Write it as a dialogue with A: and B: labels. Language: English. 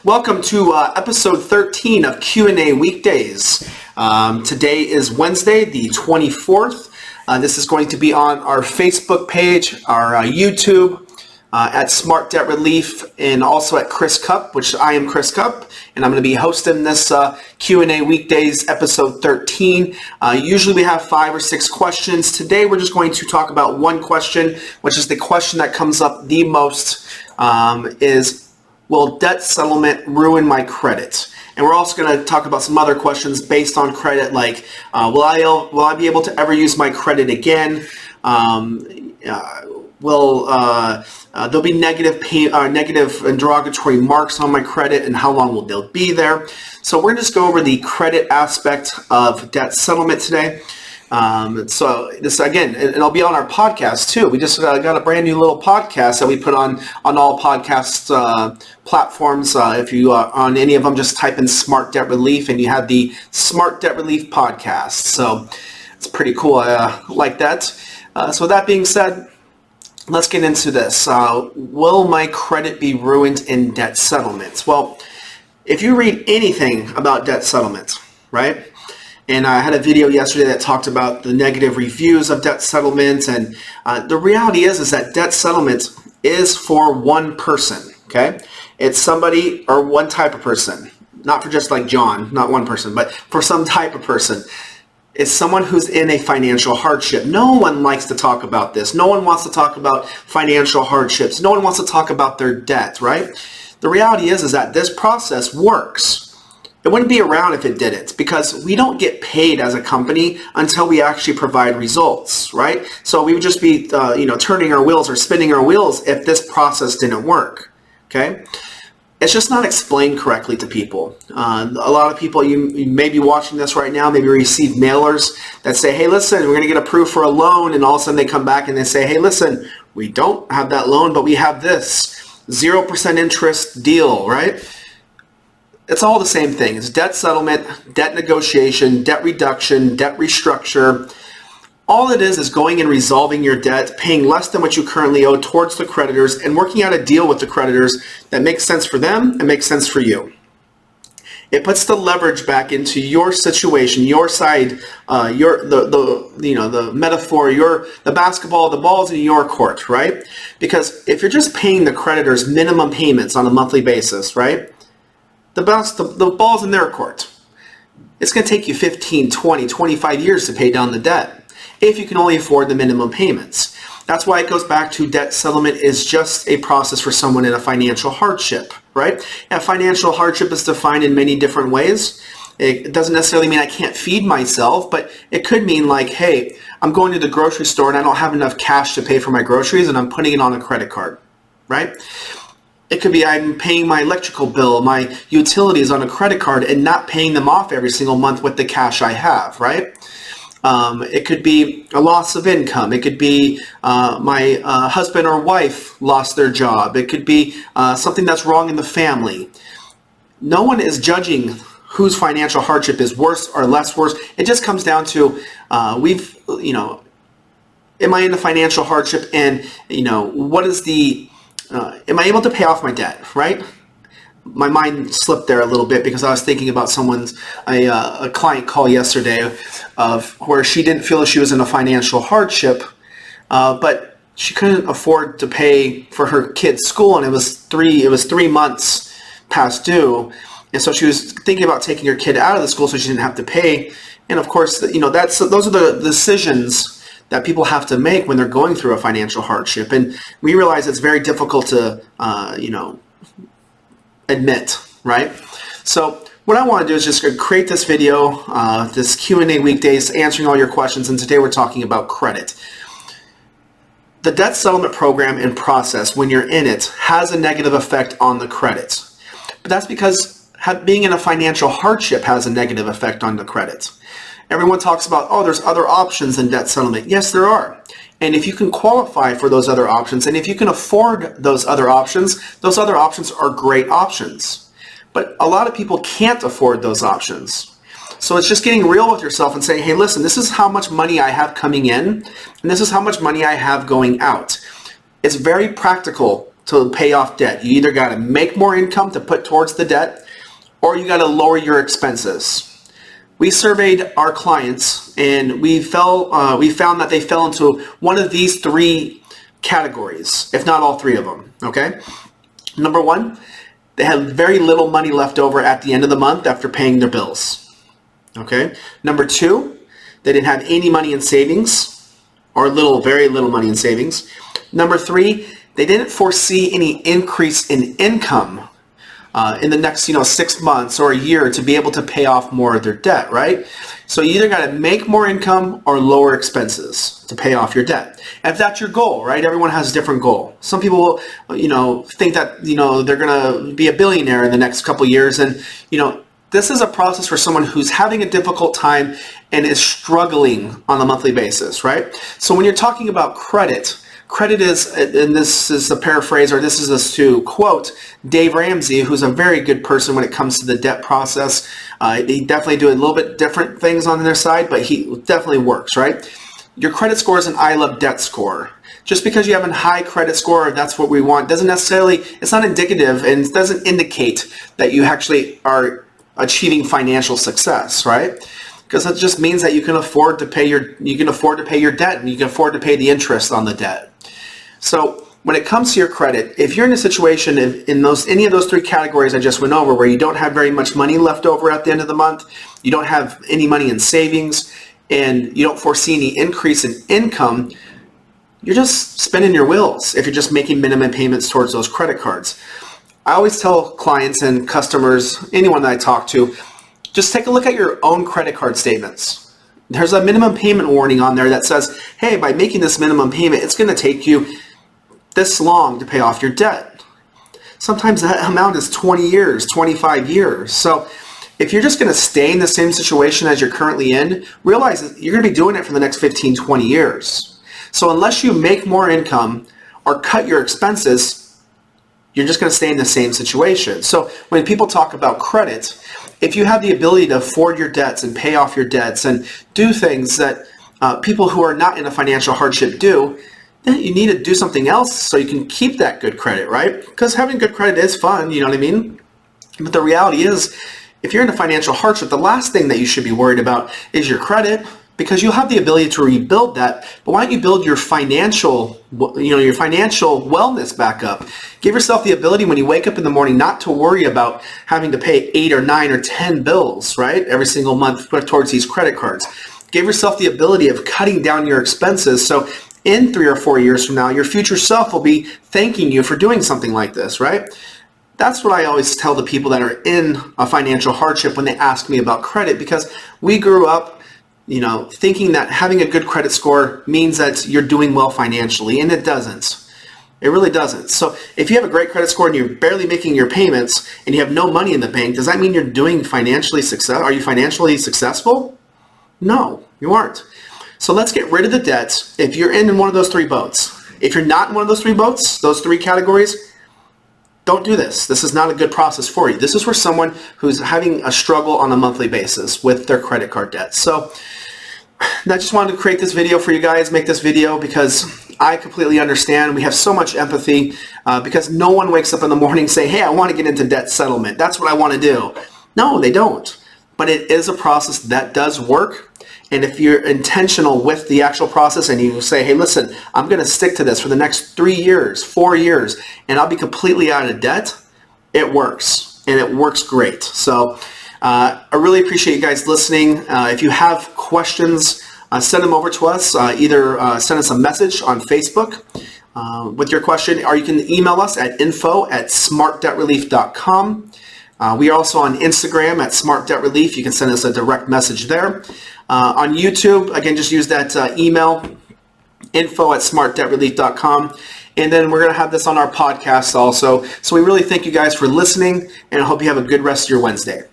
A: Welcome to episode 13 of Q&A Weekdays. Today is Wednesday, the 24th. This is going to be on our Facebook page, our YouTube, at Smart Debt Relief, and also at Chris Cupp, which I am Chris Cupp, and I'm going to be hosting this Q&A Weekdays episode 13. Usually we have 5 or 6 questions. Today we're just going to talk about one question, which is the question that comes up the most, is will debt settlement ruin my credit? And we're also going to talk about some other questions based on credit, like will I be able to ever use my credit again? Will there'll be negative and derogatory marks on my credit, and how long will they be there? So we're going to just go over the credit aspect of debt settlement today. So this again, and it'll be on our podcast too. We just got a brand new little podcast that we put on all podcast platforms. If you are on any of them, just type in Smart Debt Relief and you have the Smart Debt Relief podcast. So it's pretty cool. I like that. So with that being said, let's get into this. Will my credit be ruined in debt settlements? Well, if you read anything about debt settlements, right? And I had a video yesterday that talked about the negative reviews of debt settlement. And the reality is that debt settlement is for one person, okay? It's somebody or one type of person, not for just like John, not one person, but for some type of person. It's someone who's in a financial hardship. No one likes to talk about this. No one wants to talk about financial hardships. No one wants to talk about their debt, right? The reality is that this process works. It wouldn't be around if it didn't, because we don't get paid as a company until we actually provide results, right? So we would just be, turning our wheels or spinning our wheels if this process didn't work, okay? It's just not explained correctly to people. A lot of people, you may be watching this right now, maybe receive mailers that say, hey, listen, we're going to get approved for a loan, and all of a sudden they come back and they say, hey, listen, we don't have that loan, but we have this 0% interest deal, right? It's all the same thing. It's debt settlement, debt negotiation, debt reduction, debt restructure. All it is going and resolving your debt, paying less than what you currently owe towards the creditors, and working out a deal with the creditors that makes sense for them and makes sense for you. It puts the leverage back into your situation, your side, the metaphor, the basketball, the ball's in your court, right? Because if you're just paying the creditors minimum payments on a monthly basis, right? The ball's in their court. It's going to take you 15, 20, 25 years to pay down the debt if you can only afford the minimum payments. That's why it goes back to debt settlement is just a process for someone in a financial hardship, right? And financial hardship is defined in many different ways. It doesn't necessarily mean I can't feed myself, but it could mean like, hey, I'm going to the grocery store and I don't have enough cash to pay for my groceries and I'm putting it on a credit card, right? It could be I'm paying my electrical bill, my utilities on a credit card and not paying them off every single month with the cash I have, right? It could be a loss of income. It could be my husband or wife lost their job. It could be something that's wrong in the family. No one is judging whose financial hardship is worse or less worse. It just comes down to am I in a financial hardship, and what is the am I able to pay off my debt, right? My mind slipped there a little bit because I was thinking about a client call yesterday of where she didn't feel she was in a financial hardship, but she couldn't afford to pay for her kid's school, and it was 3 months past due, and so she was thinking about taking her kid out of the school so she didn't have to pay. And of course, those are the decisions that people have to make when they're going through a financial hardship. And we realize it's very difficult to, admit, right? So what I want to do is just create this video, this Q&A Weekdays, answering all your questions. And today we're talking about credit. The debt settlement program and process, when you're in it, has a negative effect on the credit. But that's because being in a financial hardship has a negative effect on the credit. Everyone talks about, there's other options in debt settlement. Yes, there are. And if you can qualify for those other options, and if you can afford those other options are great options. But a lot of people can't afford those options. So it's just getting real with yourself and saying, hey, listen, this is how much money I have coming in, and this is how much money I have going out. It's very practical to pay off debt. You either got to make more income to put towards the debt, or you got to lower your expenses. We surveyed our clients, and we found that they fell into one of these three categories, if not all three of them. Okay. Number one, they had very little money left over at the end of the month after paying their bills. Okay. Number two, they didn't have any money in savings, or very little money in savings. Number three, they didn't foresee any increase in income in the next 6 months or a year to be able to pay off more of their debt, right? So you either got to make more income or lower expenses to pay off your debt. And if that's your goal, right? Everyone has a different goal. Some people will, think that, they're going to be a billionaire in the next couple of years. And, this is a process for someone who's having a difficult time and is struggling on a monthly basis, right? So when you're talking about credit is, and this is a paraphrase, or this is to quote Dave Ramsey, who's a very good person when it comes to the debt process. He definitely do a little bit different things on their side, but he definitely works, right? Your credit score is an I love debt score. Just because you have a high credit score, that's what we want, doesn't necessarily, it's not indicative and it doesn't indicate that you actually are achieving financial success, right? Because that just means that you can afford to pay your debt, and you can afford to pay the interest on the debt. So when it comes to your credit, if you're in a situation in any of those three categories I just went over, where you don't have very much money left over at the end of the month, you don't have any money in savings, and you don't foresee any increase in income, you're just spinning your wheels if you're just making minimum payments towards those credit cards. I always tell clients and customers, anyone that I talk to, just take a look at your own credit card statements. There's a minimum payment warning on there that says, hey, by making this minimum payment, it's going to take you this long to pay off your debt. Sometimes that amount is 20 years, 25 years. So if you're just going to stay in the same situation as you're currently in, realize that you're going to be doing it for the next 15, 20 years. So unless you make more income or cut your expenses, you're just going to stay in the same situation. So when people talk about credit, if you have the ability to afford your debts and pay off your debts and do things that people who are not in a financial hardship do, then you need to do something else so you can keep that good credit, right? Because having good credit is fun, you know what I mean? But the reality is, if you're in a financial hardship, the last thing that you should be worried about is your credit, because you'll have the ability to rebuild that. But why don't you build your financial wellness back up? Give yourself the ability when you wake up in the morning not to worry about having to pay 8 or 9 or 10 bills, right? Every single month put towards these credit cards. Give yourself the ability of cutting down your expenses. So in 3 or 4 years from now, your future self will be thanking you for doing something like this, right? That's what I always tell the people that are in a financial hardship when they ask me about credit, because we grew up thinking that having a good credit score means that you're doing well financially, and it doesn't. It really doesn't. So if you have a great credit score and you're barely making your payments and you have no money in the bank, does that mean you're doing financially successful? Are you financially successful? No, you aren't. So let's get rid of the debt if you're in one of those three boats. If you're not in one of those three boats, those three categories, don't do this. This is not a good process for you. This is for someone who's having a struggle on a monthly basis with their credit card debt. So I just wanted to create this video for you guys, make this video because I completely understand. We have so much empathy because no one wakes up in the morning saying, hey, I want to get into debt settlement. That's what I want to do. No, they don't. But it is a process that does work. And if you're intentional with the actual process and you say, hey, listen, I'm going to stick to this for the next 3 years, 4 years, and I'll be completely out of debt, it works. And it works great. So I really appreciate you guys listening. If you have questions, send them over to us. Either send us a message on Facebook with your question, or you can email us at info@smartdebtrelief.com. We are also on Instagram at Smart Debt Relief. You can send us a direct message there. On YouTube, again, just use that email, info@smartdebtrelief.com. And then we're going to have this on our podcast also. So we really thank you guys for listening, and I hope you have a good rest of your Wednesday.